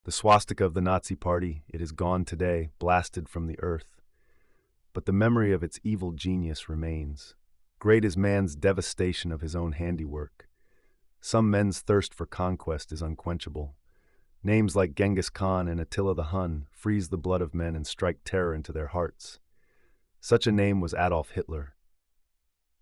The swastika of the Nazi Party, it is gone today, blasted from the earth. But the memory of its evil genius remains. Great is man's devastation of his own handiwork. Some men's thirst for conquest is unquenchable. Names like Genghis Khan and Attila the Hun freeze the blood of men and strike terror into their hearts. Such a name was Adolf Hitler.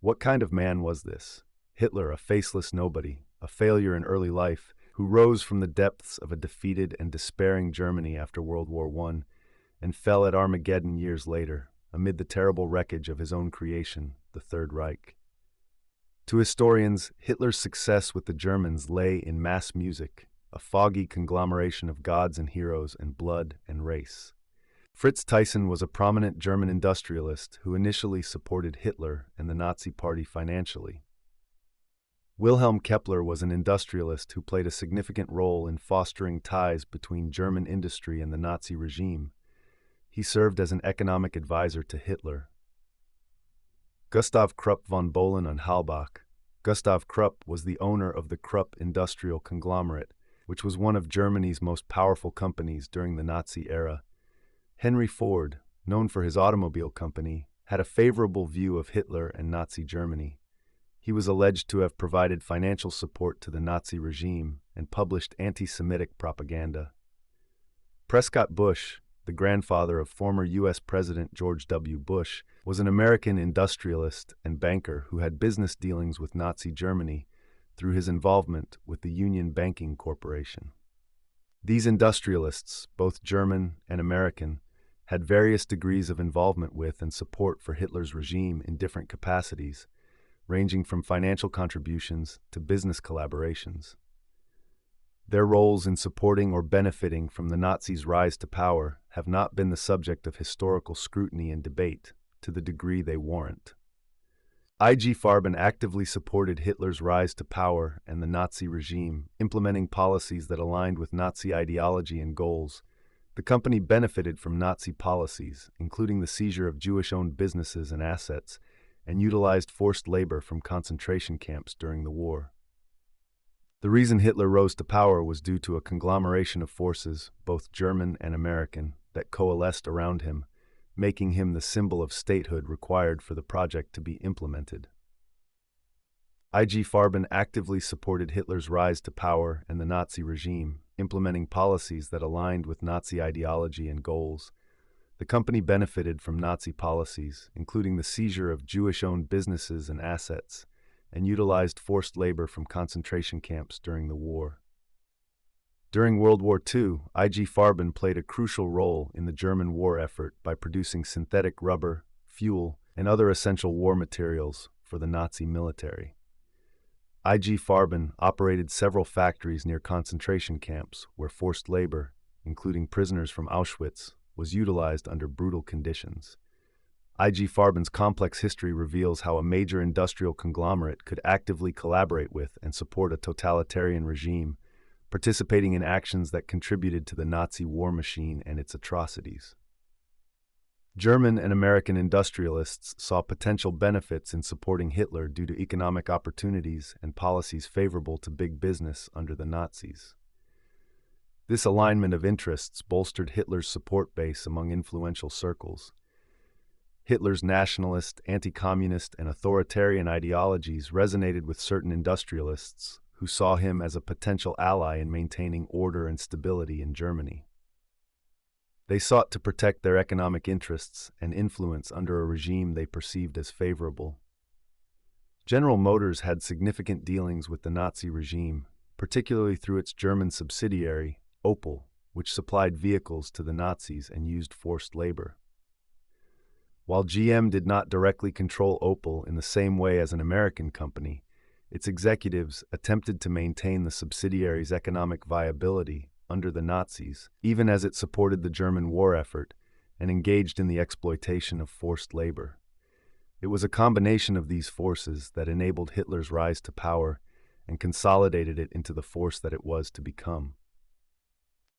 What kind of man was this? Hitler, a faceless nobody, a failure in early life, who rose from the depths of a defeated and despairing Germany after World War I and fell at Armageddon years later, amid the terrible wreckage of his own creation, the Third Reich. To historians, Hitler's success with the Germans lay in mass music, a foggy conglomeration of gods and heroes and blood and race. Fritz Thyssen was a prominent German industrialist who initially supported Hitler and the Nazi Party financially. Wilhelm Kepler was an industrialist who played a significant role in fostering ties between German industry and the Nazi regime. He served as an economic advisor to Hitler. Gustav Krupp von Bohlen und Halbach. Gustav Krupp was the owner of the Krupp industrial conglomerate, which was one of Germany's most powerful companies during the Nazi era. Henry Ford, known for his automobile company, had a favorable view of Hitler and Nazi Germany. He was alleged to have provided financial support to the Nazi regime and published anti-Semitic propaganda. Prescott Bush, the grandfather of former U.S. President George W. Bush, was an American industrialist and banker who had business dealings with Nazi Germany through his involvement with the Union Banking Corporation. These industrialists, both German and American, had various degrees of involvement with and support for Hitler's regime in different capacities, ranging from financial contributions to business collaborations. Their roles in supporting or benefiting from the Nazis' rise to power have not been the subject of historical scrutiny and debate to the degree they warrant. IG Farben actively supported Hitler's rise to power and the Nazi regime, implementing policies that aligned with Nazi ideology and goals. The company benefited from Nazi policies, including the seizure of Jewish-owned businesses and assets, and utilized forced labor from concentration camps during the war. The reason Hitler rose to power was due to a conglomeration of forces, both German and American, that coalesced around him, making him the symbol of statehood required for the project to be implemented. IG Farben actively supported Hitler's rise to power and the Nazi regime, implementing policies that aligned with Nazi ideology and goals. The company benefited from Nazi policies, including the seizure of Jewish-owned businesses and assets, and utilized forced labor from concentration camps during the war. During World War II, IG Farben played a crucial role in the German war effort by producing synthetic rubber, fuel, and other essential war materials for the Nazi military. IG Farben operated several factories near concentration camps where forced labor, including prisoners from Auschwitz, was utilized under brutal conditions. IG Farben's complex history reveals how a major industrial conglomerate could actively collaborate with and support a totalitarian regime, participating in actions that contributed to the Nazi war machine and its atrocities. German and American industrialists saw potential benefits in supporting Hitler due to economic opportunities and policies favorable to big business under the Nazis. This alignment of interests bolstered Hitler's support base among influential circles. Hitler's nationalist, anti-communist, and authoritarian ideologies resonated with certain industrialists who saw him as a potential ally in maintaining order and stability in Germany. They sought to protect their economic interests and influence under a regime they perceived as favorable. General Motors had significant dealings with the Nazi regime, particularly through its German subsidiary, Opel, which supplied vehicles to the Nazis and used forced labor. While GM did not directly control Opel in the same way as an American company, its executives attempted to maintain the subsidiary's economic viability under the Nazis, even as it supported the German war effort and engaged in the exploitation of forced labor. It was a combination of these forces that enabled Hitler's rise to power and consolidated it into the force that it was to become.